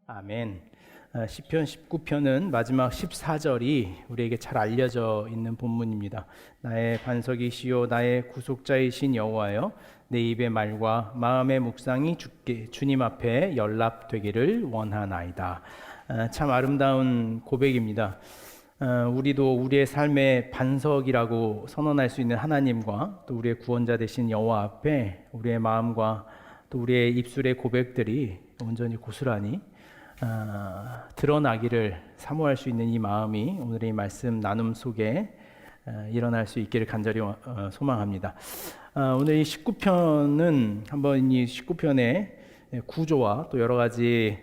아멘. 시편 19편은 마지막 14절이 우리에게 잘 알려져 있는 본문입니다. 나의 반석이시요 나의 구속자이신 여호와여, 내 입의 말과 마음의 묵상이 주님 앞에 연락되기를 원하나이다. 참 아름다운 고백입니다. 우리도 우리의 삶의 반석이라고 선언할 수 있는 하나님과 또 우리의 구원자 되신 여호와 앞에 우리의 마음과 또 우리의 입술의 고백들이 온전히 고스란히 드러나기를 사모할 수 있는 이 마음이 오늘의 이 말씀 나눔 속에 일어날 수 있기를 간절히 소망합니다. 오늘 이 19편은 한번 이 19편의 구조와 또 여러 가지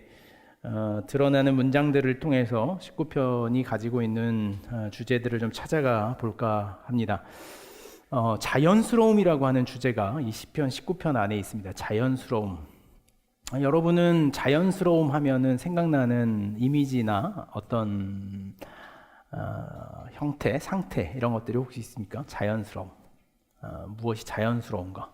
드러나는 문장들을 통해서 19편이 가지고 있는 주제들을 좀 찾아가 볼까 합니다. 자연스러움이라고 하는 주제가 이 시편 19편 안에 있습니다. 자연스러움. 여러분은 자연스러움 하면은 생각나는 이미지나 어떤 형태, 상태 이런 것들이 혹시 있습니까? 자연스러움. 무엇이 자연스러운가?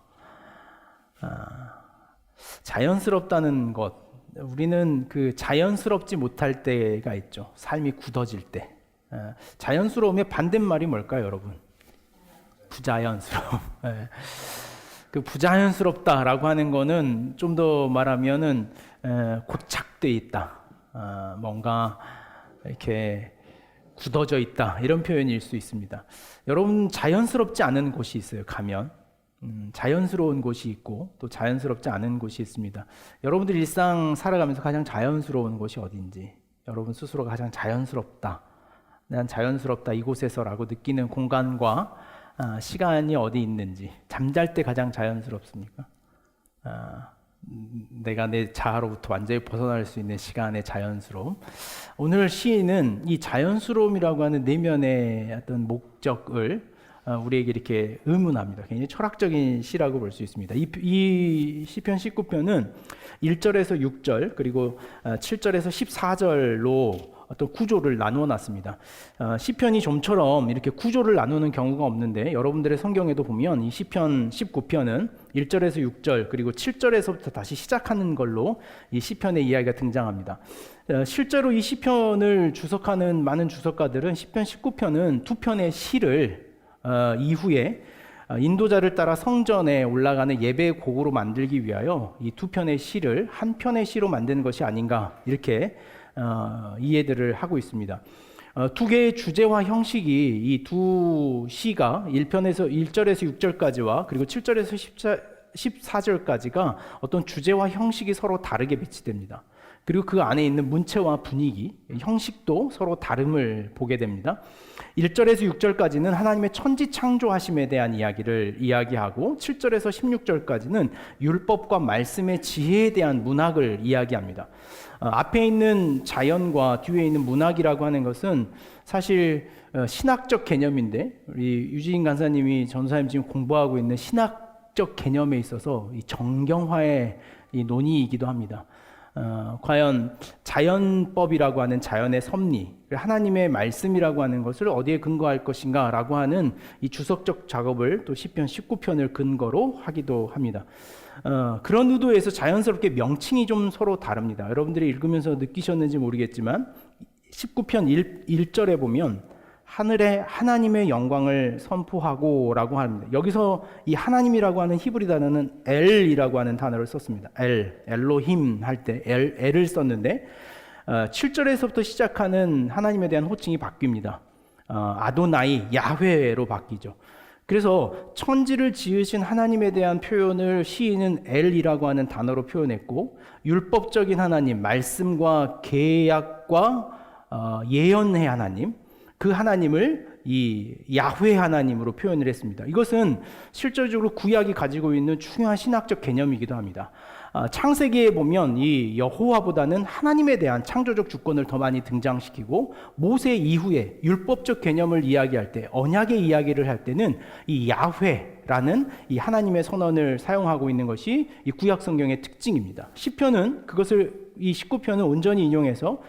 자연스럽다는 것. 우리는 그 자연스럽지 못할 때가 있죠. 삶이 굳어질 때. 자연스러움의 반대말이 뭘까요, 여러분? 부자연스러움. 그 부자연스럽다라고 하는 거는 좀 더 말하면은 고착돼 있다, 뭔가 이렇게 굳어져 있다 이런 표현일 수 있습니다. 여러분 자연스럽지 않은 곳이 있어요. 가면 자연스러운 곳이 있고 또 자연스럽지 않은 곳이 있습니다. 여러분들 일상 살아가면서 가장 자연스러운 곳이 어딘지, 여러분 스스로가 가장 자연스럽다, 난 자연스럽다 이곳에서라고 느끼는 공간과 시간이 어디 있는지, 잠잘 때 가장 자연스럽습니까? 내가 내 자아로부터 완전히 벗어날 수 있는 시간의 자연스러움. 오늘 시인은 이 자연스러움이라고 하는 내면의 어떤 목적을 우리에게 이렇게 의문합니다. 굉장히 철학적인 시라고 볼 수 있습니다. 이 시편 19편은 1절에서 6절 그리고 7절에서 14절로 어떤 구조를 나누어 놨습니다. 시편이 좀처럼 이렇게 구조를 나누는 경우가 없는데, 여러분들의 성경에도 보면 이 시편 19편은 1절에서 6절 그리고 7절에서부터 다시 시작하는 걸로 이 시편의 이야기가 등장합니다. 실제로 이 시편을 주석하는 많은 주석가들은 시편 19편은 두 편의 시를 이후에 인도자를 따라 성전에 올라가는 예배 곡으로 만들기 위하여 이 두 편의 시를 한 편의 시로 만드는 것이 아닌가, 이렇게 이해들을 하고 있습니다. 두 개의 주제와 형식이 이 두 시가 1절에서 6절까지와 그리고 7절에서 14절까지가 어떤 주제와 형식이 서로 다르게 배치됩니다. 그리고 그 안에 있는 문체와 분위기, 형식도 서로 다름을 보게 됩니다. 1절에서 6절까지는 하나님의 천지 창조하심에 대한 이야기를 이야기하고 7절에서 16절까지는 율법과 말씀의 지혜에 대한 문학을 이야기합니다. 앞에 있는 자연과 뒤에 있는 문학이라고 하는 것은 사실 신학적 개념인데, 우리 유지인 간사님이 전사님 지금 공부하고 있는 신학적 개념에 있어서 이 정경화의 이 논의이기도 합니다. 과연 자연법이라고 하는 자연의 섭리, 하나님의 말씀이라고 하는 것을 어디에 근거할 것인가 라고 하는 이 주석적 작업을 또 시편 19편을 근거로 하기도 합니다. 그런 의도에서 자연스럽게 명칭이 좀 서로 다릅니다. 여러분들이 읽으면서 느끼셨는지 모르겠지만 19편 1절에 보면 하늘에 하나님의 영광을 선포하고 라고 합니다. 여기서 이 하나님이라고 하는 히브리 단어는 엘이라고 하는 단어를 썼습니다. 엘로힘 할 때 엘을 썼는데 7절에서부터 시작하는 하나님에 대한 호칭이 바뀝니다. 아도나이, 야훼로 바뀌죠. 그래서 천지를 지으신 하나님에 대한 표현을 시인은 엘이라고 하는 단어로 표현했고, 율법적인 하나님, 말씀과 계약과 예언의 하나님, 그 하나님을 이 야훼 하나님으로 표현을 했습니다. 이것은 실질적으로 구약이 가지고 있는 중요한 신학적 개념이기도 합니다. 창세기에 보면 이 여호와보다는 하나님에 대한 창조적 주권을 더 많이 등장시키고, 모세 이후에 율법적 개념을 이야기할 때, 언약의 이야기를 할 때는 이 야훼라는 이 하나님의 선언을 사용하고 있는 것이 이 구약 성경의 특징입니다. 시편은 그것을, 이 19편은 온전히 인용해서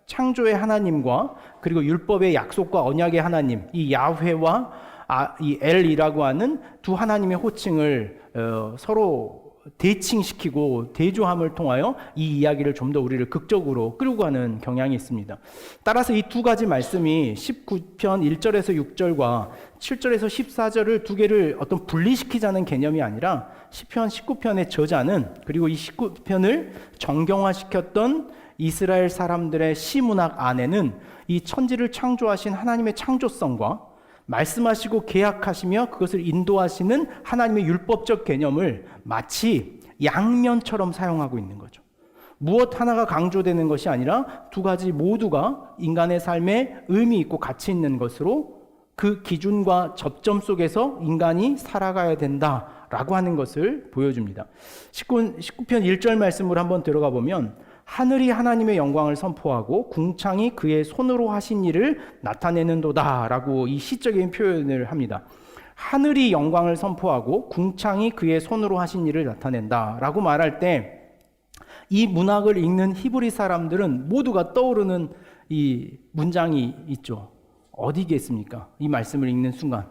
창조의 하나님과 그리고 율법의 약속과 언약의 하나님, 이 야훼와 이 엘이라고 하는 두 하나님의 호칭을 서로 대칭시키고 대조함을 통하여 이 이야기를 좀 더 우리를 극적으로 끌고 가는 경향이 있습니다. 따라서 이 두 가지 말씀이 19편 1절에서 6절과 7절에서 14절을 두 개를 어떤 분리시키자는 개념이 아니라 시편 19편의 저자는, 그리고 이 19편을 정경화시켰던 이스라엘 사람들의 시문학 안에는 이 천지를 창조하신 하나님의 창조성과 말씀하시고 계약하시며 그것을 인도하시는 하나님의 율법적 개념을 마치 양면처럼 사용하고 있는 거죠. 무엇 하나가 강조되는 것이 아니라 두 가지 모두가 인간의 삶에 의미 있고 가치 있는 것으로 그 기준과 접점 속에서 인간이 살아가야 된다라고 하는 것을 보여줍니다. 19편 1절 말씀으로 한번 들어가 보면, 하늘이 하나님의 영광을 선포하고 궁창이 그의 손으로 하신 일을 나타내는도다 라고 이 시적인 표현을 합니다. 하늘이 영광을 선포하고 궁창이 그의 손으로 하신 일을 나타낸다 라고 말할 때, 이 문학을 읽는 히브리 사람들은 모두가 떠오르는 이 문장이 있죠. 어디겠습니까? 이 말씀을 읽는 순간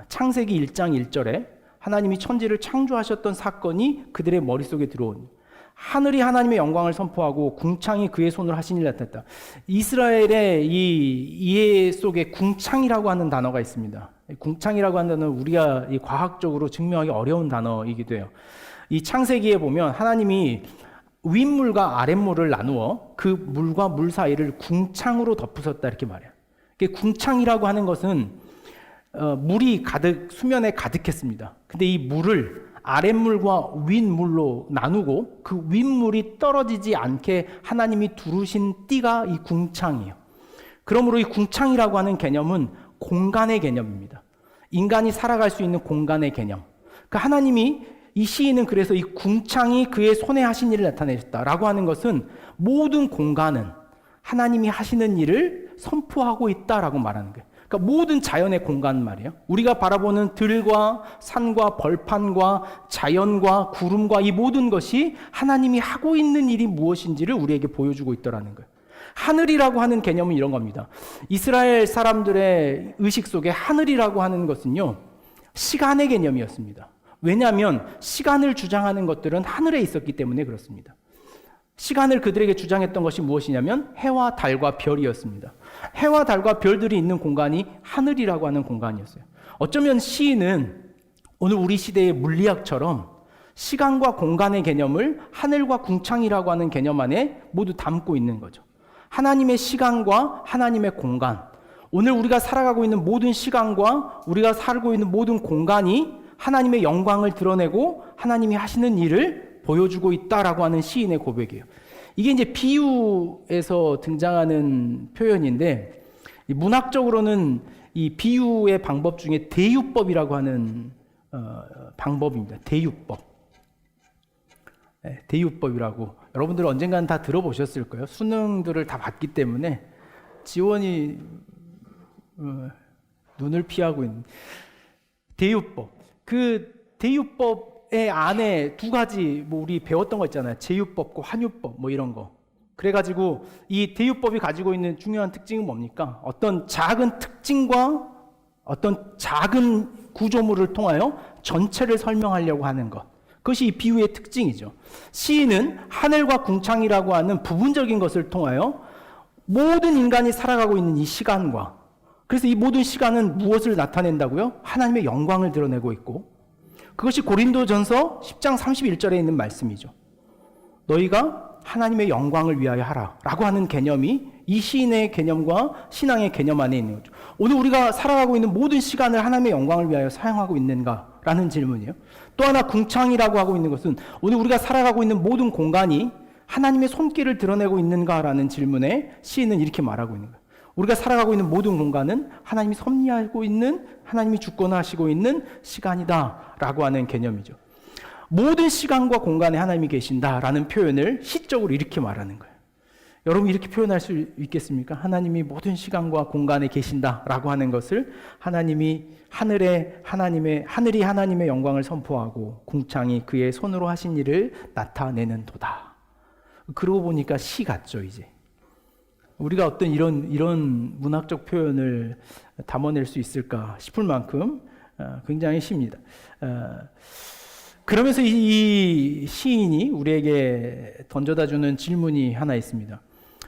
창세기 1장 1절에 하나님이 천지를 창조하셨던 사건이 그들의 머릿속에 들어온, 하늘이 하나님의 영광을 선포하고 궁창이 그의 손으로 하신 일을 나타냈다. 이스라엘의 이 이해 속에 궁창이라고 하는 단어가 있습니다. 궁창이라고 하는 단어는 우리가 과학적으로 증명하기 어려운 단어이기도 해요. 이 창세기에 보면 하나님이 윗물과 아랫물을 나누어 그 물과 물 사이를 궁창으로 덮으셨다 이렇게 말해요. 궁창이라고 하는 것은 물이 가득, 수면에 가득했습니다. 근데 이 물을 아랫물과 윗물로 나누고 그 윗물이 떨어지지 않게 하나님이 두르신 띠가 이 궁창이에요. 그러므로 이 궁창이라고 하는 개념은 공간의 개념입니다. 인간이 살아갈 수 있는 공간의 개념. 그러니까 하나님이, 이 시인은 그래서 이 궁창이 그의 손에 하신 일을 나타내셨다라고 하는 것은 모든 공간은 하나님이 하시는 일을 선포하고 있다라고 말하는 거예요. 그러니까 모든 자연의 공간 말이에요. 우리가 바라보는 들과 산과 벌판과 자연과 구름과 이 모든 것이 하나님이 하고 있는 일이 무엇인지를 우리에게 보여주고 있더라는 거예요. 하늘이라고 하는 개념은 이런 겁니다. 이스라엘 사람들의 의식 속에 하늘이라고 하는 것은요, 시간의 개념이었습니다. 왜냐하면 시간을 주장하는 것들은 하늘에 있었기 때문에 그렇습니다. 시간을 그들에게 주장했던 것이 무엇이냐면 해와 달과 별이었습니다. 해와 달과 별들이 있는 공간이 하늘이라고 하는 공간이었어요. 어쩌면 시인은 오늘 우리 시대의 물리학처럼 시간과 공간의 개념을 하늘과 궁창이라고 하는 개념 안에 모두 담고 있는 거죠. 하나님의 시간과 하나님의 공간, 오늘 우리가 살아가고 있는 모든 시간과 우리가 살고 있는 모든 공간이 하나님의 영광을 드러내고 하나님이 하시는 일을 보여주고 있다라고 하는 시인의 고백이에요. 이게 이제 비유에서 등장하는 표현인데, 문학적으로는 이 비유의 방법 중에 대유법이라고 하는 방법입니다. 대유법. 네, 대유법이라고 여러분들 언젠가는 다 들어보셨을 거예요. 수능들을 다 봤기 때문에 지원이 눈을 피하고 있는 대유법. 그 대유법의 안에 두 가지 우리 배웠던 거 있잖아요. 제유법과 환유법 이런 거. 그래가지고 이 대유법이 가지고 있는 중요한 특징은 뭡니까? 어떤 작은 특징과 어떤 작은 구조물을 통하여 전체를 설명하려고 하는 것. 그것이 이 비유의 특징이죠. 시인은 하늘과 궁창이라고 하는 부분적인 것을 통하여 모든 인간이 살아가고 있는 이 시간과, 그래서 이 모든 시간은 무엇을 나타낸다고요? 하나님의 영광을 드러내고 있고, 그것이 고린도전서 10장 31절에 있는 말씀이죠. 너희가 하나님의 영광을 위하여 하라 라고 하는 개념이 이 시인의 개념과 신앙의 개념 안에 있는 거죠. 오늘 우리가 살아가고 있는 모든 시간을 하나님의 영광을 위하여 사용하고 있는가? 라는 질문이에요. 또 하나 궁창이라고 하고 있는 것은 오늘 우리가 살아가고 있는 모든 공간이 하나님의 손길을 드러내고 있는가라는 질문에 시인은 이렇게 말하고 있는 거예요. 우리가 살아가고 있는 모든 공간은 하나님이 섭리하고 있는, 하나님이 주권하시고 있는 시간이다 라고 하는 개념이죠. 모든 시간과 공간에 하나님이 계신다라는 표현을 시적으로 이렇게 말하는 거예요. 여러분 이렇게 표현할 수 있겠습니까? 하나님이 모든 시간과 공간에 계신다라고 하는 것을 하나님이 하늘이 하나님의 영광을 선포하고 궁창이 그의 손으로 하신 일을 나타내는도다. 그러고 보니까 시 같죠, 이제. 우리가 어떤 이런 문학적 표현을 담아낼 수 있을까 싶을 만큼 굉장히 쉽니다. 그러면서 이 시인이 우리에게 던져다 주는 질문이 하나 있습니다.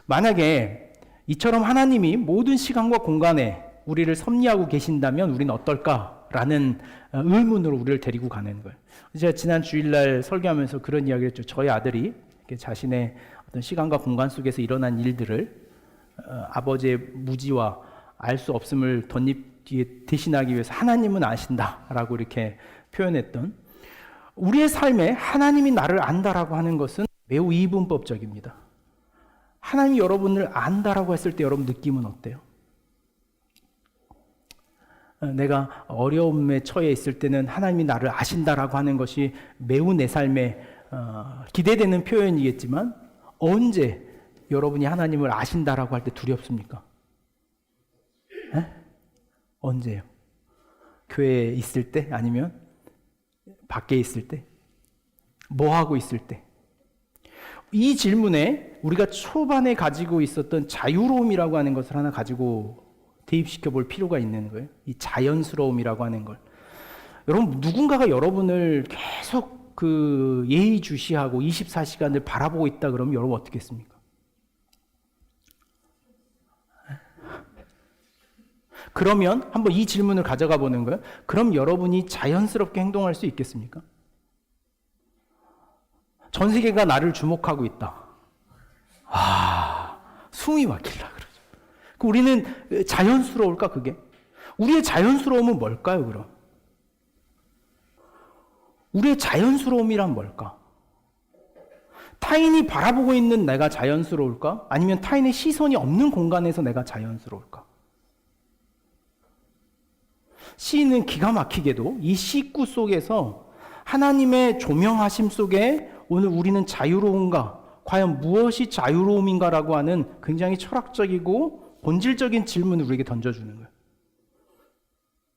만약에 이처럼 하나님이 모든 시간과 공간에 우리를 섭리하고 계신다면 우리는 어떨까라는 의문으로 우리를 데리고 가는 거예요. 제가 지난 주일날 설교하면서 그런 이야기를 했죠. 저희 아들이 자신의 어떤 시간과 공간 속에서 일어난 일들을 아버지의 무지와 알 수 없음을 덧입 대신하기 위해서 하나님은 아신다라고 이렇게 표현했던, 우리의 삶에 하나님이 나를 안다라고 하는 것은 매우 이분법적입니다. 하나님이 여러분을 안다라고 했을 때 여러분 느낌은 어때요? 내가 어려움에 처해 있을 때는 하나님이 나를 아신다라고 하는 것이 매우 내 삶에 기대되는 표현이겠지만, 언제 여러분이 하나님을 아신다라고 할 때 두렵습니까? 에? 언제요? 교회에 있을 때? 아니면 밖에 있을 때? 뭐 하고 있을 때? 이 질문에 우리가 초반에 가지고 있었던 자유로움이라고 하는 것을 하나 가지고 대입시켜 볼 필요가 있는 거예요. 이 자연스러움이라고 하는 걸. 여러분, 누군가가 여러분을 계속 예의주시하고 24시간을 바라보고 있다 그러면 여러분 어떻게 했습니까? 그러면 한번 이 질문을 가져가 보는 거예요. 그럼 여러분이 자연스럽게 행동할 수 있겠습니까? 전 세계가 나를 주목하고 있다. 숨이 막힐라 그러죠. 우리는 자연스러울까, 그게? 우리의 자연스러움은 뭘까요, 그럼? 우리의 자연스러움이란 뭘까? 타인이 바라보고 있는 내가 자연스러울까? 아니면 타인의 시선이 없는 공간에서 내가 자연스러울까? 시인은 기가 막히게도 이 시구 속에서 하나님의 조명하심 속에 오늘 우리는 자유로운가? 과연 무엇이 자유로움인가라고 하는 굉장히 철학적이고 본질적인 질문을 우리에게 던져주는 거예요.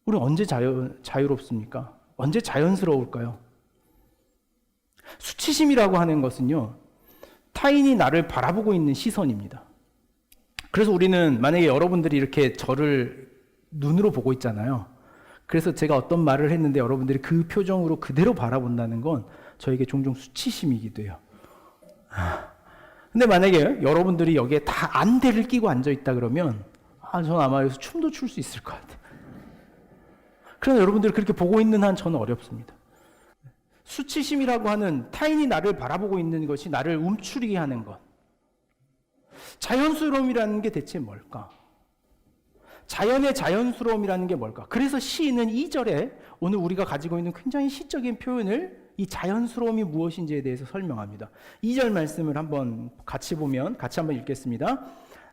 우리 언제 자유롭습니까? 언제 자연스러울까요? 수치심이라고 하는 것은요, 타인이 나를 바라보고 있는 시선입니다. 그래서 우리는 만약에 여러분들이 이렇게 저를 눈으로 보고 있잖아요. 그래서 제가 어떤 말을 했는데 여러분들이 그 표정으로 그대로 바라본다는 건 저에게 종종 수치심이기도 해요. 근데 만약에 여러분들이 여기에 다 안대를 끼고 앉아있다 그러면 저는 아마 여기서 춤도 출 수 있을 것 같아요. 그러나 여러분들이 그렇게 보고 있는 한 저는 어렵습니다. 수치심이라고 하는 타인이 나를 바라보고 있는 것이 나를 움츠리게 하는 것. 자연스러움이라는 게 대체 뭘까? 자연의 자연스러움이라는 게 뭘까? 그래서 시인은 2절에 오늘 우리가 가지고 있는 굉장히 시적인 표현을 이 자연스러움이 무엇인지에 대해서 설명합니다. 2절 말씀을 한번 같이 보면 같이 한번 읽겠습니다.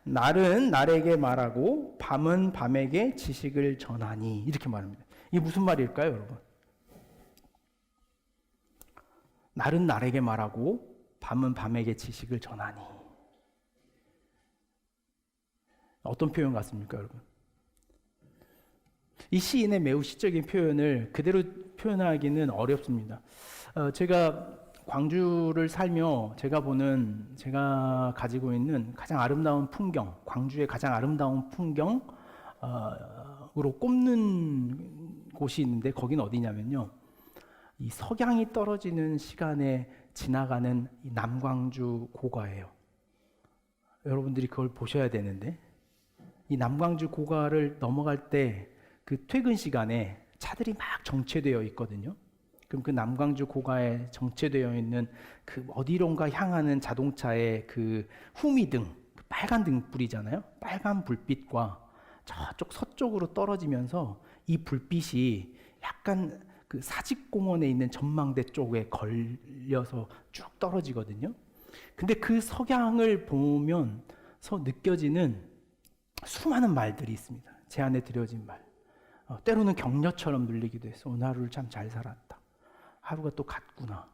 날은 날에게 말하고 밤은 밤에게 지식을 전하니, 이렇게 말합니다. 이게 무슨 말일까요, 여러분? 날은 날에게 말하고 밤은 밤에게 지식을 전하니. 어떤 표현 같습니까, 여러분? 이 시인의 매우 시적인 표현을 그대로 표현하기는 어렵습니다. 제가 광주를 살며 제가 가지고 있는 가장 아름다운 풍경, 광주의 가장 아름다운 풍경으로 꼽는 곳이 있는데, 거긴 어디냐면요, 이 석양이 떨어지는 시간에 지나가는 이 남광주 고가예요. 여러분들이 그걸 보셔야 되는데, 이 남광주 고가를 넘어갈 때 그 퇴근 시간에 차들이 막 정체되어 있거든요. 그럼 그 남광주 고가에 정체되어 있는 그 어디론가 향하는 자동차의 그 후미등, 그 빨간 등불이잖아요. 빨간 불빛과 저쪽 서쪽으로 떨어지면서 이 불빛이 약간 그 사직공원에 있는 전망대 쪽에 걸려서 쭉 떨어지거든요. 근데 그 석양을 보면서 느껴지는 수많은 말들이 있습니다. 제 안에 들여진 말. 때로는 격려처럼 들리기도 해서 오늘 하루를 참 잘 살았다. 하루가 또 갔구나.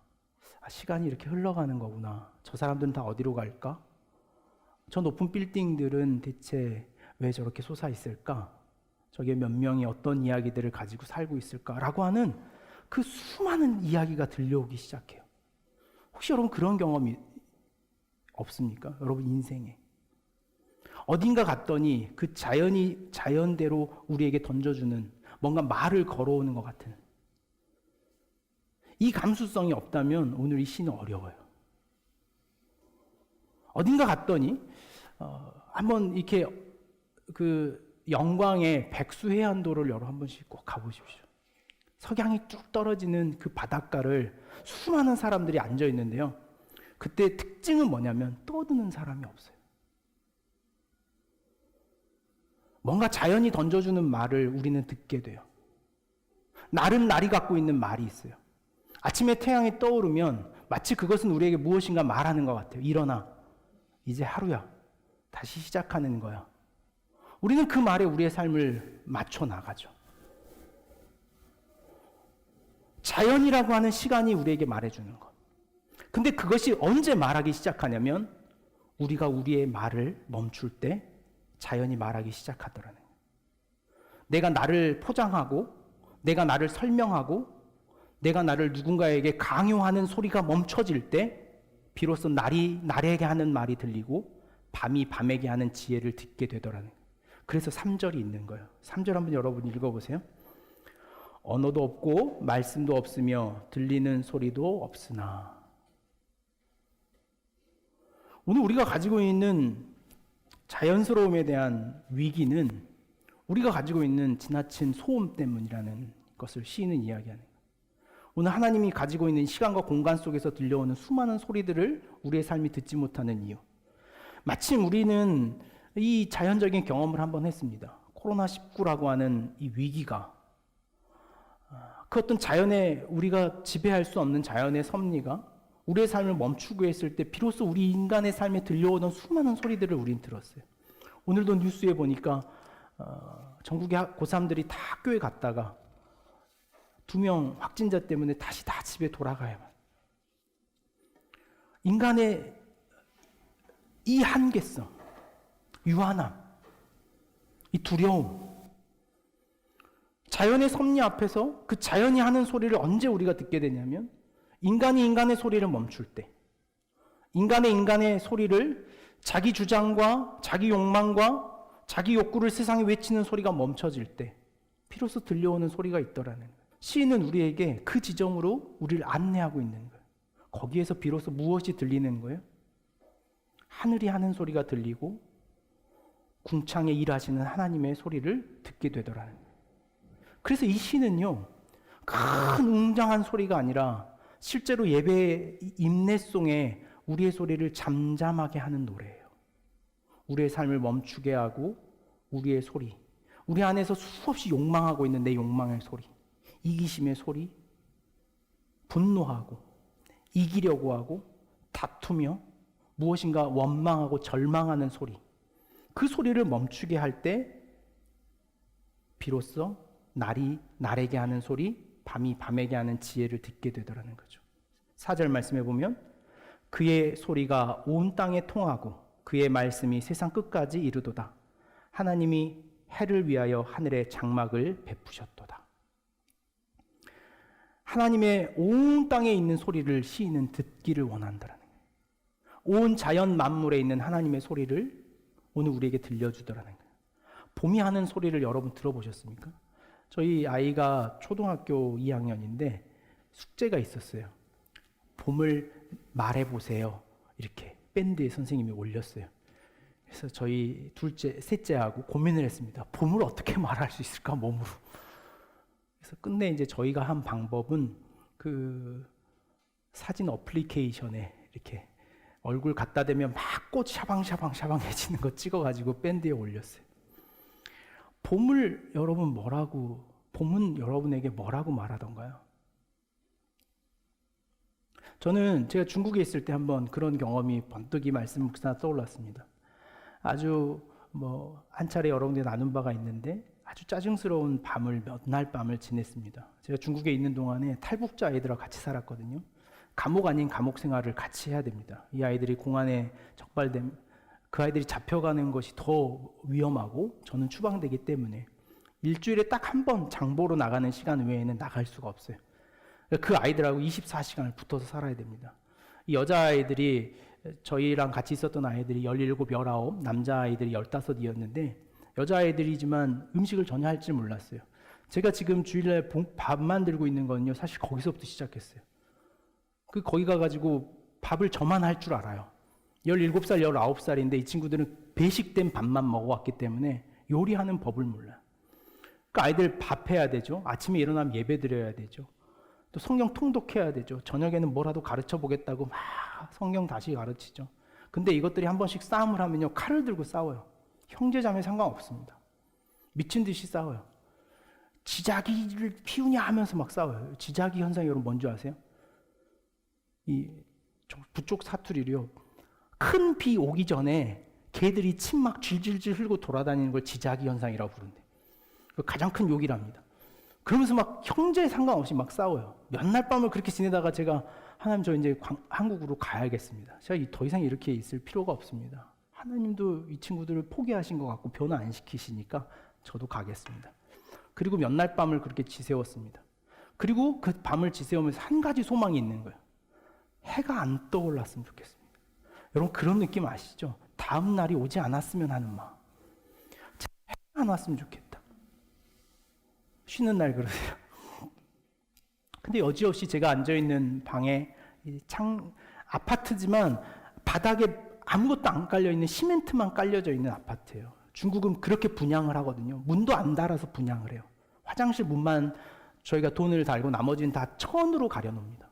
시간이 이렇게 흘러가는 거구나. 저 사람들은 다 어디로 갈까? 저 높은 빌딩들은 대체 왜 저렇게 솟아 있을까? 저게 몇 명이 어떤 이야기들을 가지고 살고 있을까라고 하는 그 수많은 이야기가 들려오기 시작해요. 혹시 여러분 그런 경험이 없습니까? 여러분 인생에. 어딘가 갔더니 그 자연이 자연대로 우리에게 던져주는 뭔가 말을 걸어오는 것 같은, 이 감수성이 없다면 오늘 이 시는 어려워요. 어딘가 갔더니 한번 이렇게 그 영광의 백수해안도를 여러 한 번씩 꼭 가보십시오. 석양이 쭉 떨어지는 그 바닷가를 수많은 사람들이 앉아 있는데요. 그때 특징은 뭐냐면 떠드는 사람이 없어요. 뭔가 자연이 던져주는 말을 우리는 듣게 돼요. 날은 날이 갖고 있는 말이 있어요. 아침에 태양이 떠오르면 마치 그것은 우리에게 무엇인가 말하는 것 같아요. 일어나. 이제 하루야. 다시 시작하는 거야. 우리는 그 말에 우리의 삶을 맞춰 나가죠. 자연이라고 하는 시간이 우리에게 말해주는 것. 근데 그것이 언제 말하기 시작하냐면 우리가 우리의 말을 멈출 때 자연이 말하기 시작하더라는 거예요. 내가 나를 포장하고 내가 나를 설명하고 내가 나를 누군가에게 강요하는 소리가 멈춰질 때 비로소 날이 날에게 하는 말이 들리고 밤이 밤에게 하는 지혜를 듣게 되더라는 거예요. 그래서 3절이 있는 거예요. 3절 한번 여러분 읽어보세요. 언어도 없고 말씀도 없으며 들리는 소리도 없으나. 오늘 우리가 가지고 있는 자연스러움에 대한 위기는 우리가 가지고 있는 지나친 소음 때문이라는 것을 시인은 이야기하는 거예요. 오늘 하나님이 가지고 있는 시간과 공간 속에서 들려오는 수많은 소리들을 우리의 삶이 듣지 못하는 이유. 마침 우리는 이 자연적인 경험을 한번 했습니다. 코로나19라고 하는 이 위기가 그 어떤 자연의 우리가 지배할 수 없는 자연의 섭리가 우리의 삶을 멈추고 했을 때 비로소 우리 인간의 삶에 들려오던 수많은 소리들을 우린 들었어요. 오늘도 뉴스에 보니까 전국의 고3들이 다 학교에 갔다가 2명 확진자 때문에 다시 다 집에 돌아가야만. 인간의 이 한계성, 유한함, 이 두려움, 자연의 섭리 앞에서 그 자연이 하는 소리를 언제 우리가 듣게 되냐면 인간이 인간의 소리를 멈출 때, 인간의 소리를 자기 주장과 자기 욕망과 자기 욕구를 세상에 외치는 소리가 멈춰질 때 비로소 들려오는 소리가 있더라는 거예요. 시인은 우리에게 그 지점으로 우리를 안내하고 있는 거예요. 거기에서 비로소 무엇이 들리는 거예요? 하늘이 하는 소리가 들리고 궁창에 일하시는 하나님의 소리를 듣게 되더라는 거예요. 그래서 이 시는요, 큰 웅장한 소리가 아니라 실제로 예배의 임내송에 우리의 소리를 잠잠하게 하는 노래예요. 우리의 삶을 멈추게 하고 우리의 소리, 우리 안에서 수없이 욕망하고 있는 내 욕망의 소리, 이기심의 소리, 분노하고 이기려고 하고 다투며 무엇인가 원망하고 절망하는 소리, 그 소리를 멈추게 할 때 비로소 날이 날에게 하는 소리, 밤이 밤에게 하는 지혜를 듣게 되더라는 거죠. 4절 말씀해 보면 그의 소리가 온 땅에 통하고 그의 말씀이 세상 끝까지 이르도다. 하나님이 해를 위하여 하늘에 장막을 베푸셨도다. 하나님의 온 땅에 있는 소리를 시인은 듣기를 원한다라는 거예요. 온 자연 만물에 있는 하나님의 소리를 오늘 우리에게 들려주더라는 거예요. 봄이 하는 소리를 여러분 들어보셨습니까? 저희 아이가 초등학교 2학년인데 숙제가 있었어요. 봄을 말해보세요. 이렇게 밴드에 선생님이 올렸어요. 그래서 저희 셋째하고 고민을 했습니다. 봄을 어떻게 말할 수 있을까, 몸으로. 그래서 끝내 이제 저희가 한 방법은 그 사진 어플리케이션에 이렇게 얼굴 갖다 대면 막 꽃 샤방샤방해지는 거 찍어가지고 밴드에 올렸어요. 봄은 여러분에게 뭐라고 말하던가요? 저는 제가 중국에 있을 때 한번 그런 경험이 번뜩 이 말씀 묵상 떠올랐습니다. 아주 한 차례 여러분들 나눈 바가 있는데 아주 짜증스러운 몇 날 밤을 지냈습니다. 제가 중국에 있는 동안에 탈북자 아이들하고 같이 살았거든요. 감옥 아닌 감옥 생활을 같이 해야 됩니다. 이 아이들이 공안에 적발되면 그 아이들이 잡혀가는 것이 더 위험하고 저는 추방되기 때문에 일주일에 딱 한 번 장보러 나가는 시간 외에는 나갈 수가 없어요. 그 아이들하고 24시간을 붙어서 살아야 됩니다. 이 여자아이들이 저희랑 같이 있었던 아이들이 17, 19, 남자아이들이 15이었는데 여자아이들이지만 음식을 전혀 할 줄 몰랐어요. 제가 지금 주일날 밥 만들고 있는 거는요, 사실 거기서부터 시작했어요. 거기 가가지고 밥을 저만 할 줄 알아요. 17살, 19살인데 이 친구들은 배식된 밥만 먹어왔기 때문에 요리하는 법을 몰라요. 그러니까 아이들 밥 해야 되죠. 아침에 일어나면 예배 드려야 되죠. 또 성경 통독해야 되죠. 저녁에는 뭐라도 가르쳐 보겠다고 막 성경 다시 가르치죠. 근데 이것들이 한 번씩 싸움을 하면요, 칼을 들고 싸워요. 형제자매 상관없습니다. 미친 듯이 싸워요. 지자기를 피우냐 하면서 막 싸워요. 지자기 현상이 여러분 뭔지 아세요? 부쪽 사투리로요, 큰 비 오기 전에 개들이 침 막 질질질 흘고 돌아다니는 걸 지자기 현상이라고 부른대. 가장 큰 욕이랍니다. 그러면서 막 형제 상관없이 막 싸워요. 몇 날 밤을 그렇게 지내다가 제가 하나님 저 이제 한국으로 가야겠습니다. 제가 더 이상 이렇게 있을 필요가 없습니다. 하나님도 이 친구들을 포기하신 것 같고 변화 안 시키시니까 저도 가겠습니다. 그리고 몇 날 밤을 그렇게 지새웠습니다. 그리고 그 밤을 지새우면서 한 가지 소망이 있는 거예요. 해가 안 떠올랐으면 좋겠습니다. 여러분 그런 느낌 아시죠? 다음 날이 오지 않았으면 하는 마음. 해가 안 왔으면 좋겠다. 쉬는 날 그러세요. 근데 여지없이 제가 앉아있는 방에 아파트지만 바닥에 아무것도 안 깔려있는 시멘트만 깔려져 있는 아파트예요. 중국은 그렇게 분양을 하거든요. 문도 안 달아서 분양을 해요. 화장실 문만 저희가 돈을 달고 나머지는 다 천으로 가려놓습니다.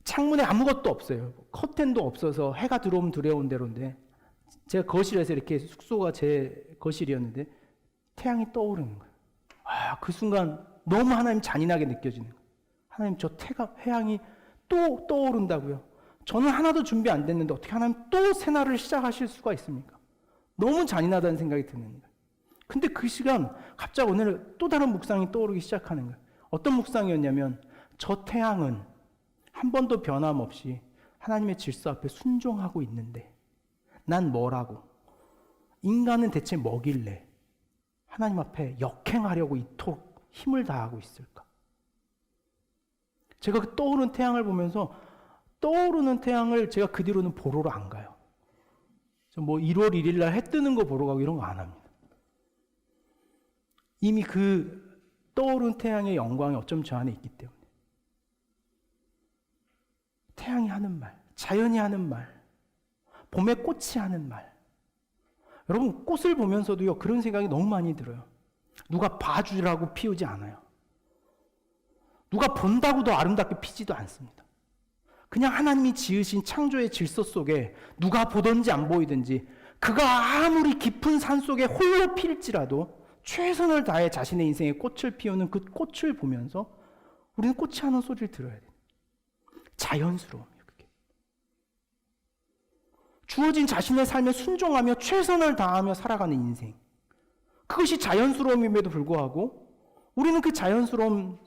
창문에 아무것도 없어요. 커튼도 없어서 해가 들어오면 들어온 대로인데 제가 거실에서 이렇게 숙소가 제 거실이었는데 태양이 떠오르는 거예요. 그 순간 너무 하나님 잔인하게 느껴지는 거예요. 하나님 저 태양이 또 떠오른다고요. 저는 하나도 준비 안 됐는데 어떻게 하나님 또 새날을 시작하실 수가 있습니까? 너무 잔인하다는 생각이 드는 거예요. 근데 그 시간 갑자기 오늘 또 다른 묵상이 떠오르기 시작하는 거예요. 어떤 묵상이었냐면 저 태양은 한 번도 변함없이 하나님의 질서 앞에 순종하고 있는데 난 뭐라고? 인간은 대체 뭐길래 하나님 앞에 역행하려고 이토록 힘을 다하고 있을까? 제가 그 떠오르는 태양을 보면서 떠오르는 태양을 제가 그 뒤로는 보러로 안 가요. 저 1월 1일 날 해 뜨는 거 보러 가고 이런 거 안 합니다. 이미 그 떠오르는 태양의 영광이 어쩜 저 안에 있기 때문에. 태양이 하는 말, 자연이 하는 말, 봄의 꽃이 하는 말. 여러분 꽃을 보면서도요 그런 생각이 너무 많이 들어요. 누가 봐주라고 피우지 않아요. 누가 본다고 더 아름답게 피지도 않습니다. 그냥 하나님이 지으신 창조의 질서 속에 누가 보든지 안 보이든지 그가 아무리 깊은 산 속에 홀로 필지라도 최선을 다해 자신의 인생에 꽃을 피우는 그 꽃을 보면서 우리는 꽃이 하는 소리를 들어야 돼요. 자연스러움이에요. 그게. 주어진 자신의 삶에 순종하며 최선을 다하며 살아가는 인생. 그것이 자연스러움임에도 불구하고 우리는 그 자연스러움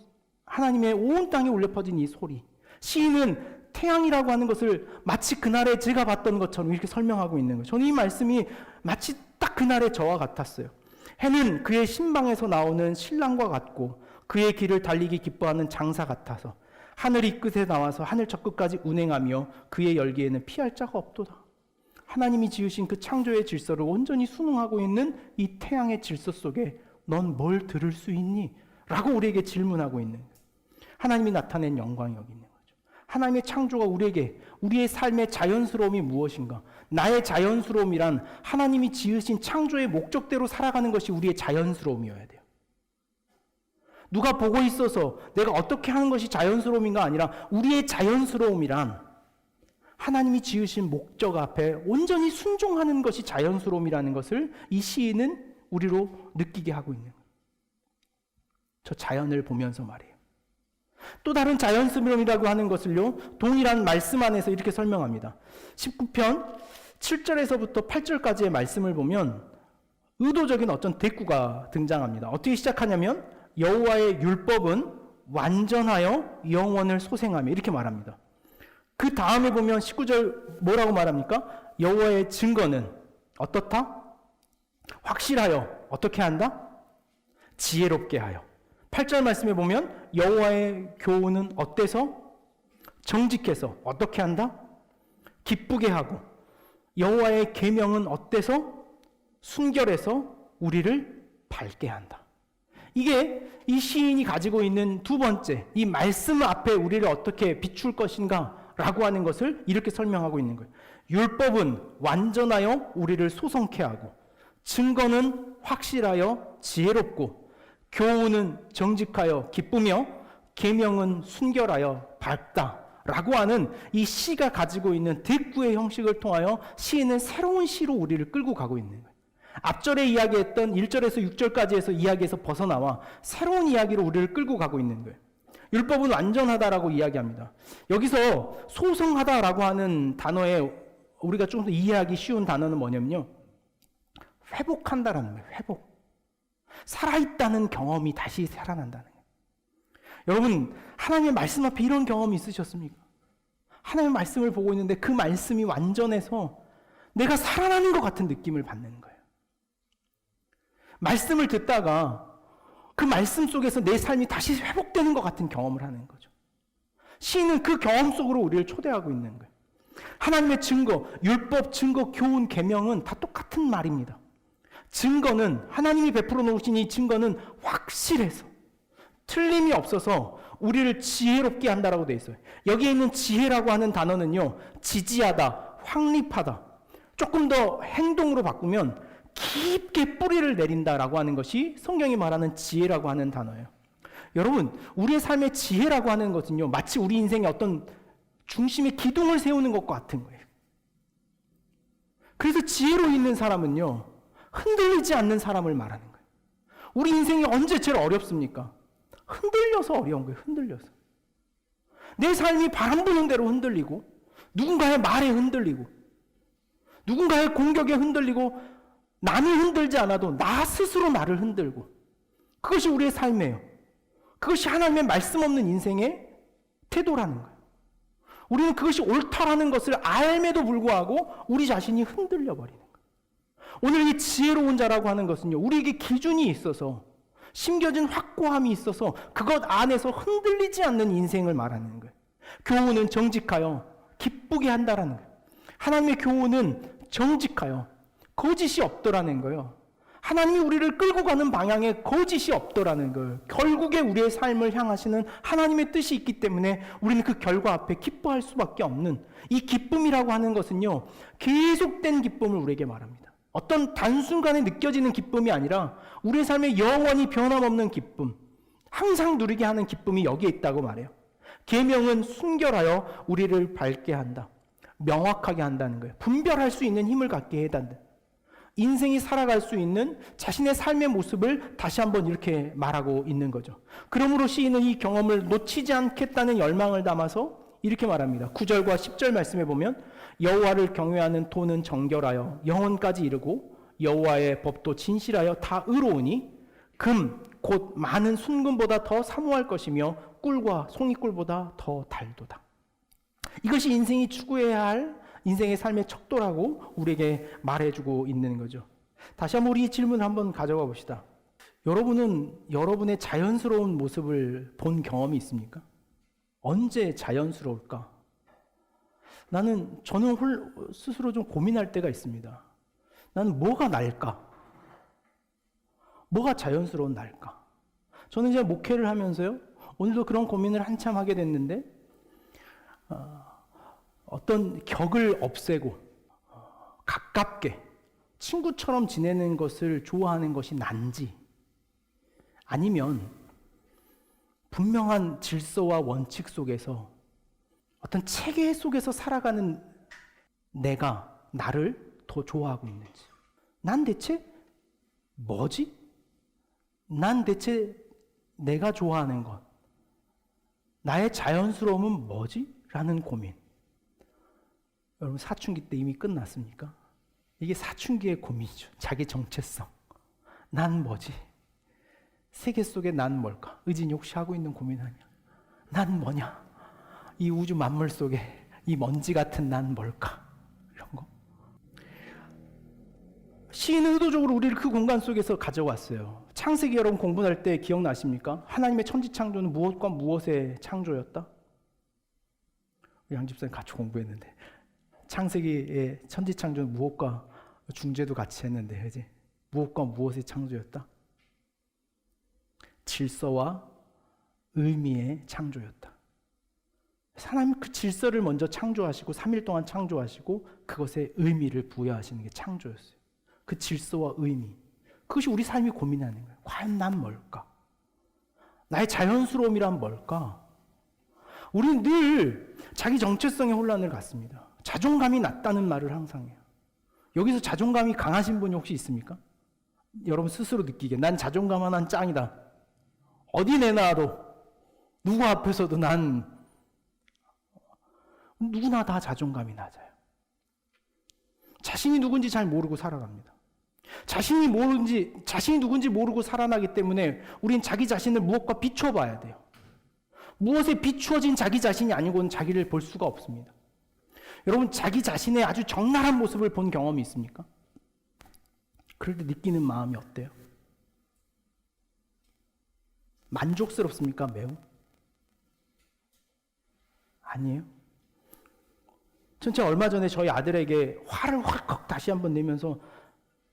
하나님의 온 땅에 울려 퍼진 이 소리. 시인은 태양이라고 하는 것을 마치 그날에 제가 봤던 것처럼 이렇게 설명하고 있는 거예요. 저는 이 말씀이 마치 딱 그날의 저와 같았어요. 해는 그의 신방에서 나오는 신랑과 같고 그의 길을 달리기 기뻐하는 장사 같아서 하늘 이 끝에 나와서 하늘 저 끝까지 운행하며 그의 열기에는 피할 자가 없도다. 하나님이 지으신 그 창조의 질서를 온전히 순응하고 있는 이 태양의 질서 속에 넌 뭘 들을 수 있니? 라고 우리에게 질문하고 있는 거예요. 하나님이 나타낸 영광이 여기 있는 거죠. 하나님의 창조가 우리에게 우리의 삶의 자연스러움이 무엇인가? 나의 자연스러움이란 하나님이 지으신 창조의 목적대로 살아가는 것이 우리의 자연스러움이어야 돼요. 누가 보고 있어서 내가 어떻게 하는 것이 자연스러움인가 아니라 우리의 자연스러움이란 하나님이 지으신 목적 앞에 온전히 순종하는 것이 자연스러움이라는 것을 이 시인은 우리로 느끼게 하고 있는 거예요. 저 자연을 보면서 말이에요. 또 다른 자연스러움이라고 하는 것을요, 동일한 말씀 안에서 이렇게 설명합니다. 19편 7절에서부터 8절까지의 말씀을 보면 의도적인 어떤 대꾸가 등장합니다. 어떻게 시작하냐면 여호와의 율법은 완전하여 영원을 소생하며 이렇게 말합니다. 그 다음에 보면 19절 뭐라고 말합니까? 여호와의 증거는 어떻다? 확실하여 어떻게 한다? 지혜롭게 하여. 8절 말씀에 보면 여호와의 교훈은 어때서? 정직해서 어떻게 한다? 기쁘게 하고. 여호와의 계명은 어때서? 순결해서 우리를 밝게 한다. 이게 이 시인이 가지고 있는 두 번째, 이 말씀 앞에 우리를 어떻게 비출 것인가 라고 하는 것을 이렇게 설명하고 있는 거예요. 율법은 완전하여 우리를 소성케 하고, 증거는 확실하여 지혜롭고, 교훈은 정직하여 기쁘며, 계명은 순결하여 밝다 라고 하는 이 시가 가지고 있는 대꾸의 형식을 통하여 시인은 새로운 시로 우리를 끌고 가고 있는 거예요. 앞절에 이야기했던 1절에서 6절까지에서 이야기에서 벗어나와 새로운 이야기로 우리를 끌고 가고 있는 거예요. 율법은 완전하다라고 이야기합니다. 여기서 소성하다라고 하는 단어에 우리가 좀 더 이해하기 쉬운 단어는 뭐냐면요, 회복한다라는 거예요. 회복. 살아있다는 경험이 다시 살아난다는 거예요. 여러분, 하나님의 말씀 앞에 이런 경험이 있으셨습니까? 하나님의 말씀을 보고 있는데 그 말씀이 완전해서 내가 살아나는 것 같은 느낌을 받는 거예요. 말씀을 듣다가 그 말씀 속에서 내 삶이 다시 회복되는 것 같은 경험을 하는 거죠. 시인은 그 경험 속으로 우리를 초대하고 있는 거예요. 하나님의 증거, 율법, 증거, 교훈, 계명은 다 똑같은 말입니다. 증거는, 하나님이 베풀어 놓으신 이 증거는 확실해서 틀림이 없어서 우리를 지혜롭게 한다라고 되어 있어요. 여기에 있는 지혜라고 하는 단어는요, 지지하다, 확립하다, 조금 더 행동으로 바꾸면 깊게 뿌리를 내린다라고 하는 것이 성경이 말하는 지혜라고 하는 단어예요. 여러분, 우리의 삶의 지혜라고 하는 것은요, 마치 우리 인생의 어떤 중심에 기둥을 세우는 것과 같은 거예요. 그래서 지혜로 있는 사람은요, 흔들리지 않는 사람을 말하는 거예요. 우리 인생이 언제 제일 어렵습니까? 흔들려서 어려운 거예요. 흔들려서. 내 삶이 바람 부는 대로 흔들리고, 누군가의 말에 흔들리고, 누군가의 공격에 흔들리고, 남이 흔들지 않아도 나 스스로 나를 흔들고, 그것이 우리의 삶이에요. 그것이 하나님의 말씀 없는 인생의 태도라는 거예요. 우리는 그것이 옳다라는 것을 알매도 불구하고 우리 자신이 흔들려 버리는 거예요. 오늘 이 지혜로운 자라고 하는 것은요, 우리에게 기준이 있어서, 심겨진 확고함이 있어서 그것 안에서 흔들리지 않는 인생을 말하는 거예요. 교훈은 정직하여 기쁘게 한다라는 거예요. 하나님의 교훈은 정직하여 거짓이 없더라는 거예요. 하나님이 우리를 끌고 가는 방향에 거짓이 없더라는 거예요. 결국에 우리의 삶을 향하시는 하나님의 뜻이 있기 때문에 우리는 그 결과 앞에 기뻐할 수밖에 없는, 이 기쁨이라고 하는 것은요, 계속된 기쁨을 우리에게 말합니다. 어떤 단순간에 느껴지는 기쁨이 아니라 우리의 삶에 영원히 변함없는 기쁨, 항상 누리게 하는 기쁨이 여기에 있다고 말해요. 계명은 순결하여 우리를 밝게 한다. 명확하게 한다는 거예요. 분별할 수 있는 힘을 갖게 해단다. 인생이 살아갈 수 있는 자신의 삶의 모습을 다시 한번 이렇게 말하고 있는 거죠. 그러므로 시인은 이 경험을 놓치지 않겠다는 열망을 담아서 이렇게 말합니다. 9절과 10절 말씀에 보면, 여호와를 경외하는 도는 정결하여 영혼까지 이르고 여호와의 법도 진실하여 다 의로우니 금 곧 많은 순금보다 더 사모할 것이며 꿀과 송이꿀보다 더 달도다. 이것이 인생이 추구해야 할 인생의 삶의 척도라고 우리에게 말해주고 있는 거죠. 다시 한번 우리 질문을 한번 가져가 봅시다. 여러분은 여러분의 자연스러운 모습을 본 경험이 있습니까? 언제 자연스러울까? 저는 스스로 좀 고민할 때가 있습니다. 나는 뭐가 날까? 뭐가 자연스러운 날까? 저는 이제 목회를 하면서요, 오늘도 그런 고민을 한참 하게 됐는데, 어떤 격을 없애고 가깝게 친구처럼 지내는 것을 좋아하는 것이 난지, 아니면 분명한 질서와 원칙 속에서 어떤 체계 속에서 살아가는 나를 더 좋아하고 있는지. 난 대체 뭐지? 난 대체 내가 좋아하는 것, 나의 자연스러움은 뭐지? 라는 고민. 여러분, 사춘기 때 이미 끝났습니까? 이게 사춘기의 고민이죠. 자기 정체성. 난 뭐지? 세계 속에 난 뭘까? 의진이 혹시 하고 있는 고민 아니야? 난 뭐냐? 이 우주 만물 속에 이 먼지 같은 난 뭘까? 이런 거. 시인은 의도적으로 우리를 그 공간 속에서 가져왔어요. 창세기 여러분 공부할 때 기억나십니까? 하나님의 천지창조는 무엇과 무엇의 창조였다? 우리 양 집사님 같이 공부했는데, 창세기의 천지창조는 무엇과, 중재도 같이 했는데, 그지? 무엇과 무엇의 창조였다? 질서와 의미의 창조였다. 하나님 그 질서를 먼저 창조하시고 3일 동안 창조하시고 그것에 의미를 부여하시는 게 창조였어요. 그 질서와 의미. 그것이 우리 삶이 고민하는 거예요. 과연 난 뭘까? 나의 자연스러움이란 뭘까? 우리는 늘 자기 정체성의 혼란을 갖습니다. 자존감이 낮다는 말을 항상 해요. 여기서 자존감이 강하신 분이 혹시 있습니까? 여러분 스스로 느끼게 난 자존감 하나는 짱이다. 어디 내놔도 누구 앞에서도 난 누구나 다 자존감이 낮아요. 자신이 누군지 잘 모르고 살아갑니다. 자신이 누군지 모르고 살아나기 때문에 우린 자기 자신을 무엇과 비춰봐야 돼요. 무엇에 비추어진 자기 자신이 아니고는 자기를 볼 수가 없습니다. 여러분 자기 자신의 아주 적나라한 모습을 본 경험이 있습니까? 그럴 때 느끼는 마음이 어때요? 만족스럽습니까? 매우? 아니에요? 제가 얼마 전에 저희 아들에게 화를 확 다시 한번 내면서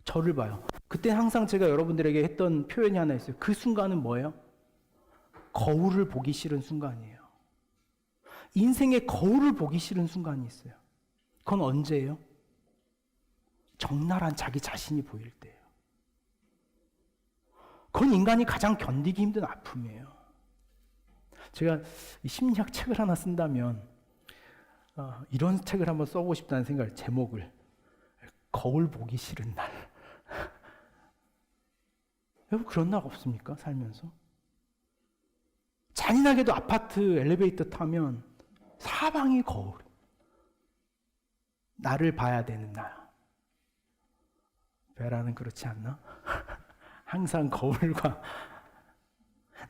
저를 봐요. 그때 항상 제가 여러분들에게 했던 표현이 하나 있어요. 그 순간은 뭐예요? 거울을 보기 싫은 순간이에요. 인생에 거울을 보기 싫은 순간이 있어요. 그건 언제예요? 적나라한 자기 자신이 보일 때예요. 그건 인간이 가장 견디기 힘든 아픔이에요. 제가 심리학 책을 하나 쓴다면 이런 책을 한번 써보고 싶다는 생각을, 제목을 거울 보기 싫은 날. 여러분 그런 날 없습니까? 살면서 잔인하게도 아파트 엘리베이터 타면 사방이 거울. 나를 봐야 되는 날. 베라는 그렇지 않나? 항상 거울과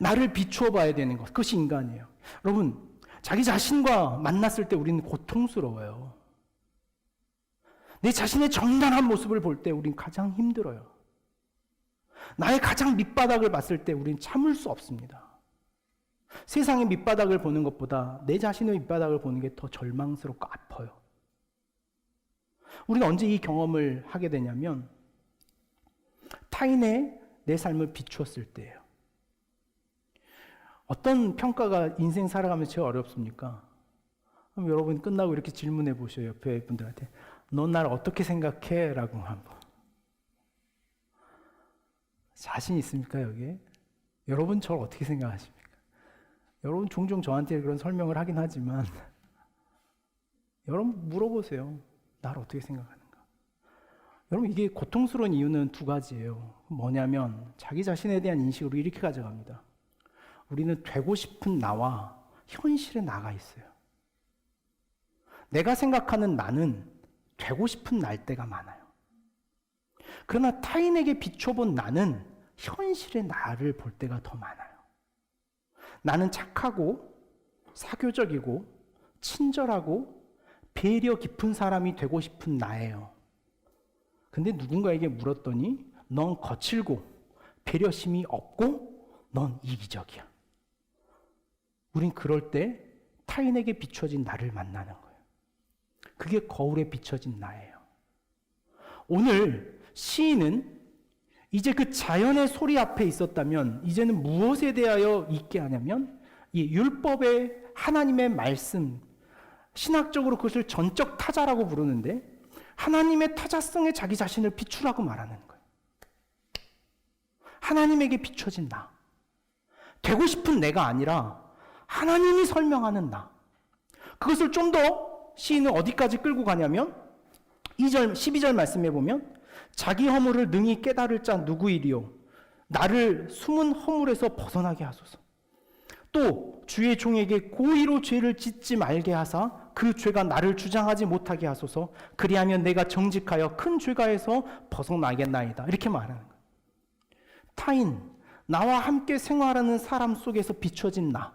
나를 비추어 봐야 되는 것. 그것이 인간이에요. 여러분 자기 자신과 만났을 때 우리는 고통스러워요. 내 자신의 정당한 모습을 볼 때 우린 가장 힘들어요. 나의 가장 밑바닥을 봤을 때 우린 참을 수 없습니다. 세상의 밑바닥을 보는 것보다 내 자신의 밑바닥을 보는 게 더 절망스럽고 아파요. 우리는 언제 이 경험을 하게 되냐면 타인의 내 삶을 비추었을 때예요. 어떤 평가가 인생 살아가면서 제일 어렵습니까? 그럼 여러분 끝나고 이렇게 질문해 보셔요. 옆에 분들한테. 넌 날 어떻게 생각해? 라고 한번. 자신 있습니까, 여기에? 여러분 저를 어떻게 생각하십니까? 여러분 종종 저한테 그런 설명을 하긴 하지만 여러분 물어보세요. 나를 어떻게 생각하는가? 여러분 이게 고통스러운 이유는 두 가지예요. 뭐냐면 자기 자신에 대한 인식으로 이렇게 가져갑니다. 우리는 되고 싶은 나와 현실에 나가 있어요. 내가 생각하는 나는 되고 싶은 날 때가 많아요. 그러나 타인에게 비춰본 나는 현실의 나를 볼 때가 더 많아요. 나는 착하고 사교적이고 친절하고 배려 깊은 사람이 되고 싶은 나예요. 근데 누군가에게 물었더니 넌 거칠고 배려심이 없고 넌 이기적이야. 우린 그럴 때 타인에게 비춰진 나를 만나는 거예요. 그게 거울에 비춰진 나예요. 오늘 시인은 이제 그 자연의 소리 앞에 있었다면 이제는 무엇에 대하여 있게 하냐면 이 율법의 하나님의 말씀, 신학적으로 그것을 전적 타자라고 부르는데 하나님의 타자성에 자기 자신을 비추라고 말하는 거예요. 하나님에게 비춰진 나. 되고 싶은 내가 아니라 하나님이 설명하는 나. 그것을 좀 더 시인은 어디까지 끌고 가냐면 2절, 12절 말씀해 보면 자기 허물을 능히 깨달을 자 누구이리요? 나를 숨은 허물에서 벗어나게 하소서. 또 주의 종에게 고의로 죄를 짓지 말게 하사 그 죄가 나를 주장하지 못하게 하소서. 그리하면 내가 정직하여 큰 죄가에서 벗어나겠나이다. 이렇게 말하는 거예요. 타인, 나와 함께 생활하는 사람 속에서 비춰진 나.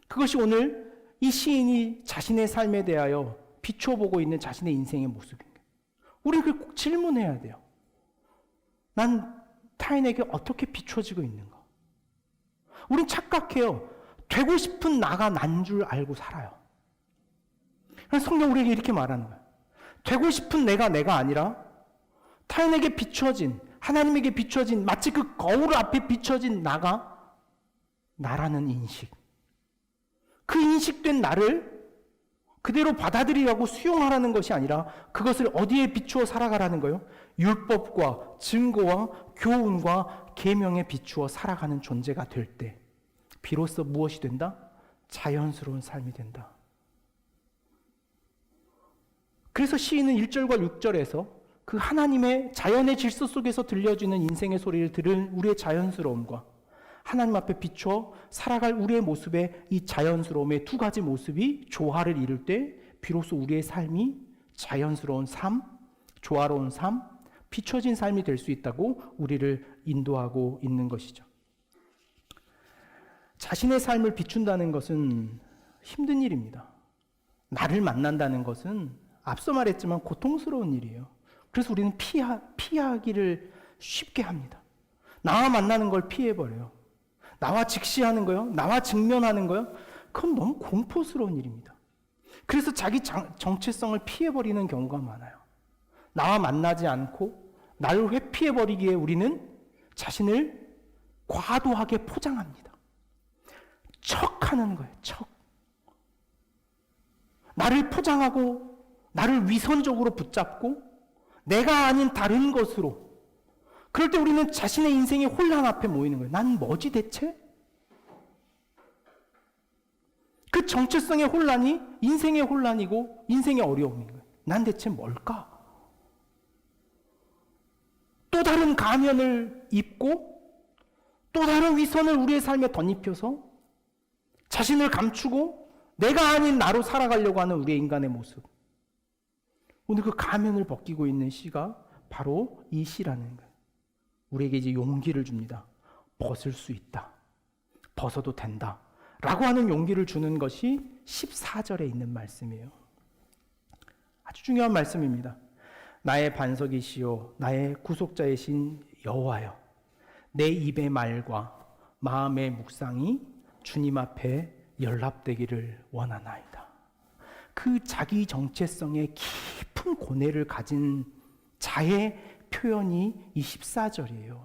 그것이 오늘 이 시인이 자신의 삶에 대하여 비춰보고 있는 자신의 인생의 모습인 거예요. 우리는 그걸 꼭 질문해야 돼요. 난 타인에게 어떻게 비춰지고 있는가? 우린 착각해요. 되고 싶은 나가 난 줄 알고 살아요. 성경 우리에게 이렇게 말하는 거예요. 되고 싶은 내가 아니라 타인에게 비춰진, 하나님에게 비춰진, 마치 그 거울 앞에 비춰진 나가 나라는 인식. 그 인식된 나를 그대로 받아들이라고 수용하라는 것이 아니라 그것을 어디에 비추어 살아가라는 거예요? 율법과 증거와 교훈과 계명에 비추어 살아가는 존재가 될 때 비로소 무엇이 된다? 자연스러운 삶이 된다. 그래서 시인은 1절과 6절에서 그 하나님의 자연의 질서 속에서 들려지는 인생의 소리를 들은 우리의 자연스러움과 하나님 앞에 비추어 살아갈 우리의 모습의 이 자연스러움의 두 가지 모습이 조화를 이룰 때 비로소 우리의 삶이 자연스러운 삶, 조화로운 삶, 비춰진 삶이 될 수 있다고 우리를 인도하고 있는 것이죠. 자신의 삶을 비춘다는 것은 힘든 일입니다. 나를 만난다는 것은 앞서 말했지만 고통스러운 일이에요. 그래서 우리는 피하기를 쉽게 합니다. 나와 만나는 걸 피해버려요. 나와 직시하는 거요, 나와 직면하는 거요, 그건 너무 공포스러운 일입니다. 그래서 자기 정체성을 피해버리는 경우가 많아요. 나와 만나지 않고 나를 회피해버리기에 우리는 자신을 과도하게 포장합니다. 척하는 거예요, 척. 나를 포장하고 나를 위선적으로 붙잡고 내가 아닌 다른 것으로, 그럴 때 우리는 자신의 인생의 혼란 앞에 모이는 거예요. 난 뭐지 대체? 그 정체성의 혼란이 인생의 혼란이고 인생의 어려움인 거예요. 난 대체 뭘까? 또 다른 가면을 입고 또 다른 위선을 우리의 삶에 덧입혀서 자신을 감추고 내가 아닌 나로 살아가려고 하는 우리의 인간의 모습. 오늘 그 가면을 벗기고 있는 시가 바로 이 시라는 거예요. 우리에게 이제 용기를 줍니다. 벗을 수 있다. 벗어도 된다. 라고 하는 용기를 주는 것이 14절에 있는 말씀이에요. 아주 중요한 말씀입니다. 나의 반석이시요 나의 구속자이신 여호와여, 내 입의 말과 마음의 묵상이 주님 앞에 연락되기를 원하나이다. 그 자기 정체성의 깊은 고뇌를 가진 자의 표현이 이 14절이에요.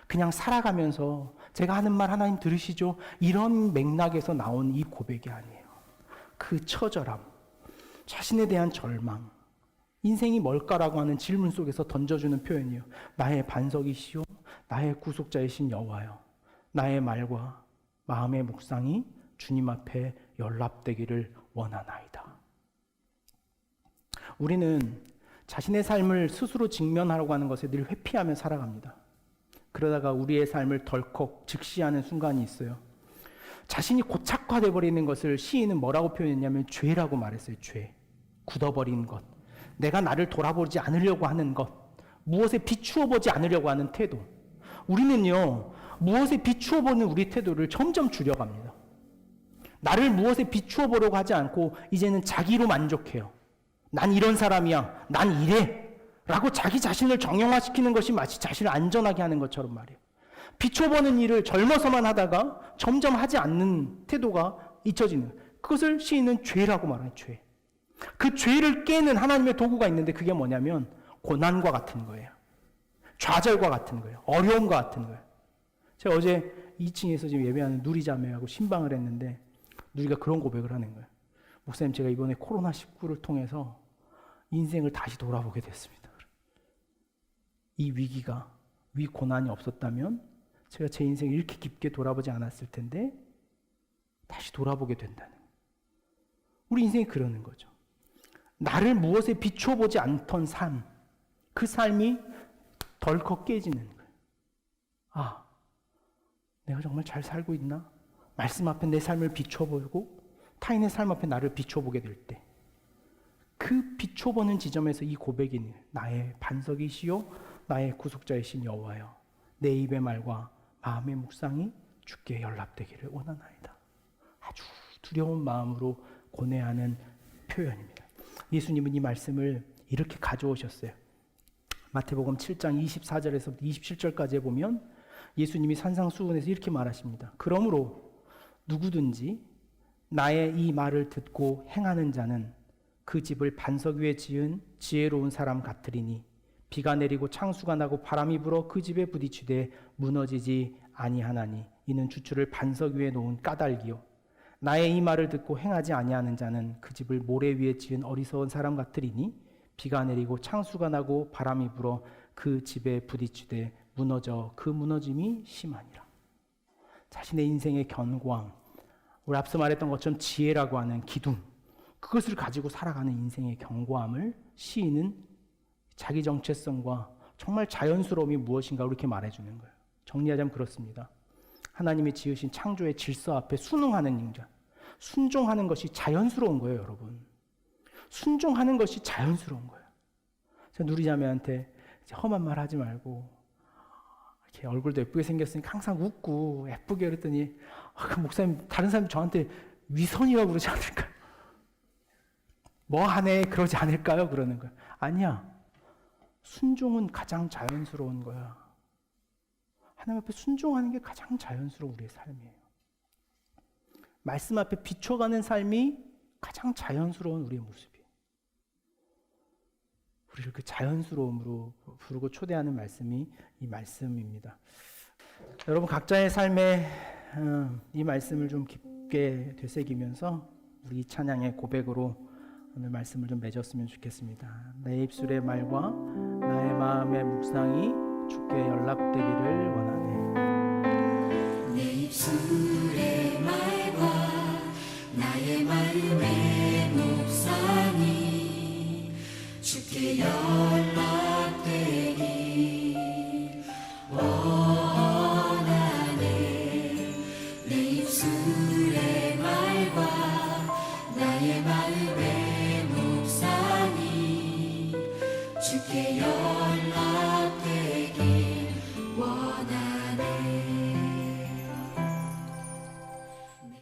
그냥 살아가면서 제가 하는 말 하나님 들으시죠? 이런 맥락에서 나온 이 고백이 아니에요. 그 처절함, 자신에 대한 절망, 인생이 뭘까라고 하는 질문 속에서 던져주는 표현이에요. 나의 반석이시오, 나의 구속자이신 여호와여, 나의 말과 마음의 묵상이 주님 앞에 연락되기를 원하나이다. 우리는 자신의 삶을 스스로 직면하려고 하는 것에 늘 회피하며 살아갑니다. 그러다가 우리의 삶을 덜컥 직시하는 순간이 있어요. 자신이 고착화되어 버리는 것을 시인은 뭐라고 표현했냐면 죄라고 말했어요. 죄. 굳어버린 것. 내가 나를 돌아보지 않으려고 하는 것. 무엇에 비추어 보지 않으려고 하는 태도. 우리는요, 무엇에 비추어 보는 우리 태도를 점점 줄여갑니다. 나를 무엇에 비추어 보려고 하지 않고 이제는 자기로 만족해요. 난 이런 사람이야. 난 이래. 라고 자기 자신을 정형화시키는 것이 마치 자신을 안전하게 하는 것처럼 말이에요. 비춰보는 일을 젊어서만 하다가 점점 하지 않는 태도가 잊혀지는, 그것을 시인은 죄라고 말해요. 죄. 그 죄를 깨는 하나님의 도구가 있는데 그게 뭐냐면 고난과 같은 거예요. 좌절과 같은 거예요. 어려움과 같은 거예요. 제가 어제 2층에서 지금 예배하는 누리자매하고 신방을 했는데 누리가 그런 고백을 하는 거예요. 목사님, 제가 이번에 코로나19를 통해서 인생을 다시 돌아보게 됐습니다. 이 위기가, 위 고난이 없었다면 제가 제 인생을 이렇게 깊게 돌아보지 않았을 텐데 다시 돌아보게 된다는 거예요. 우리 인생이 그러는 거죠. 나를 무엇에 비춰보지 않던 삶, 그 삶이 덜컥 깨지는 거예요. 아, 내가 정말 잘 살고 있나? 말씀 앞에 내 삶을 비춰보고 타인의 삶 앞에 나를 비춰보게 될 때, 그 비춰보는 지점에서 이 고백이 나의 반석이시요 나의 구속자이신 여호와여, 내 입의 말과 마음의 묵상이 주께 연락되기를 원하나이다. 아주 두려운 마음으로 고뇌하는 표현입니다. 예수님은 이 말씀을 이렇게 가져오셨어요. 마태복음 7장 24절에서 27절까지 보면 예수님이 산상수훈에서 이렇게 말하십니다. 그러므로 누구든지 나의 이 말을 듣고 행하는 자는 그 집을 반석 위에 지은 지혜로운 사람 같으리니 비가 내리고 창수가 나고 바람이 불어 그 집에 부딪히되 무너지지 아니하나니 이는 주추를 반석 위에 놓은 까닭이요 나의 이 말을 듣고 행하지 아니하는 자는 그 집을 모래 위에 지은 어리석은 사람 같으리니 비가 내리고 창수가 나고 바람이 불어 그 집에 부딪히되 무너져 그 무너짐이 심하니라. 자신의 인생의 견고함, 우리 앞서 말했던 것처럼 지혜라고 하는 기둥, 그것을 가지고 살아가는 인생의 견고함을 시인은 자기 정체성과 정말 자연스러움이 무엇인가 이렇게 말해주는 거예요. 정리하자면 그렇습니다. 하나님이 지으신 창조의 질서 앞에 순응하는 인간, 순종하는 것이 자연스러운 거예요, 여러분. 순종하는 것이 자연스러운 거예요. 제가 누리자매한테 험한 말 하지 말고 이렇게 얼굴도 예쁘게 생겼으니까 항상 웃고 예쁘게 그랬더니 그 목사님 다른 사람이 저한테 위선이라고 그러지 않을까요? 뭐 하네 그러지 않을까요? 그러는 거예요. 아니야. 순종은 가장 자연스러운 거야. 하나님 앞에 순종하는 게 가장 자연스러운 우리의 삶이에요. 말씀 앞에 비춰가는 삶이 가장 자연스러운 우리의 모습이에요. 우리를 그 자연스러움으로 부르고 초대하는 말씀이 이 말씀입니다. 여러분 각자의 삶에 이 말씀을 좀 깊게 되새기면서 우리 이 찬양의 고백으로 오늘 말씀을 좀 맺었으면 좋겠습니다. 내 입술의 말과 나의 마음의 묵상이 주께 연락되기를 원하네. 내 입술